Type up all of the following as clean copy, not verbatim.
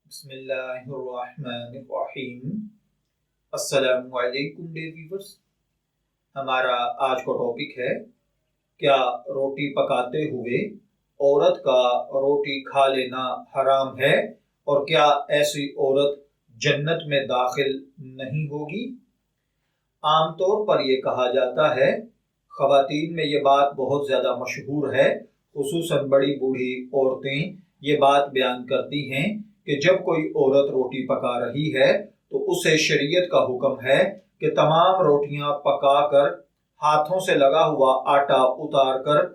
بسم اللہ الرحمن الرحیم۔ السلام علیکم ڈیئر ویورز۔ ہمارا آج کا ٹاپک ہے کیا روٹی پکاتے ہوئے عورت کا روٹی کھا لینا حرام ہے اور کیا ایسی عورت جنت میں داخل نہیں ہوگی؟ عام طور پر یہ کہا جاتا ہے، خواتین میں یہ بات بہت زیادہ مشہور ہے، خصوصاً بڑی بوڑھی عورتیں یہ بات بیان کرتی ہیں کہ جب کوئی عورت روٹی پکا رہی ہے تو اسے شریعت کا حکم ہے کہ تمام روٹیاں پکا کر ہاتھوں سے لگا ہوا آٹا اتار کر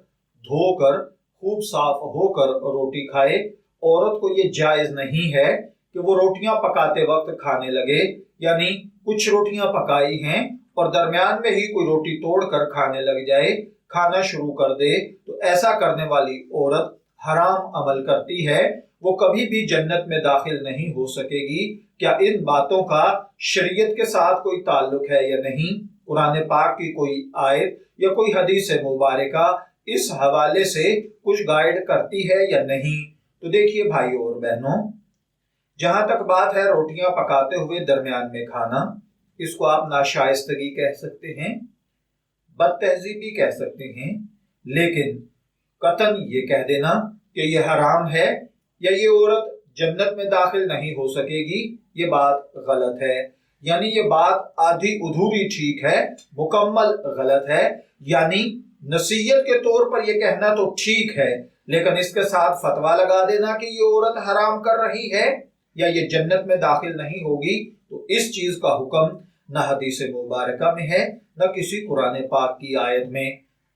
دھو کر خوب صاف ہو کر روٹی کھائے۔ عورت کو یہ جائز نہیں ہے کہ وہ روٹیاں پکاتے وقت کھانے لگے، یعنی کچھ روٹیاں پکائی ہیں اور درمیان میں ہی کوئی روٹی توڑ کر کھانے لگ جائے، کھانا شروع کر دے، تو ایسا کرنے والی عورت حرام عمل کرتی ہے، وہ کبھی بھی جنت میں داخل نہیں ہو سکے گی۔ کیا ان باتوں کا شریعت کے ساتھ کوئی تعلق ہے یا نہیں؟ قرآن پاک کی کوئی آیت یا کوئی حدیث مبارکہ اس حوالے سے کچھ گائیڈ کرتی ہے یا نہیں؟ تو دیکھیے بھائی اور بہنوں، جہاں تک بات ہے روٹیاں پکاتے ہوئے درمیان میں کھانا، اس کو آپ ناشائستگی کہہ سکتے ہیں، بد تہذیبی کہہ سکتے ہیں، لیکن قطعاً یہ کہہ دینا کہ یہ حرام ہے یا یہ عورت جنت میں داخل نہیں ہو سکے گی، یہ بات غلط ہے۔ یعنی یہ بات آدھی ادھوری ٹھیک ہے، مکمل غلط ہے۔ یعنی نصیحت کے طور پر یہ کہنا تو ٹھیک ہے، لیکن اس کے ساتھ فتویٰ لگا دینا کہ یہ عورت حرام کر رہی ہے یا یہ جنت میں داخل نہیں ہوگی، تو اس چیز کا حکم نہ حدیث مبارکہ میں ہے نہ کسی قرآن پاک کی آیت میں۔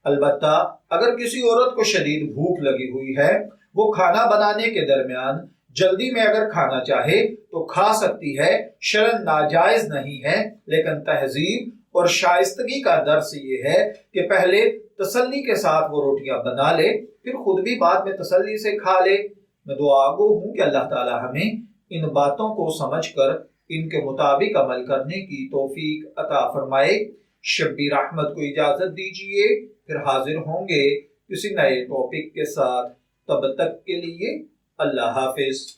البتہ اگر کسی عورت کو شدید بھوک لگی ہوئی ہے، وہ کھانا بنانے کے درمیان جلدی میں اگر کھانا چاہے تو کھا سکتی ہے، شرعاً ناجائز نہیں ہے، لیکن تہذیب اور شائستگی کا درس یہ ہے کہ پہلے تسلی کے ساتھ وہ روٹیاں بنا لے، پھر خود بھی بعد میں تسلی سے کھا لے۔ میں دعا گو ہوں کہ اللہ تعالی ہمیں ان باتوں کو سمجھ کر ان کے مطابق عمل کرنے کی توفیق عطا فرمائے۔ شبیر احمد کو اجازت دیجیے، پھر حاضر ہوں گے کسی نئے ٹاپک کے ساتھ۔ تب تک کے لیے اللہ حافظ۔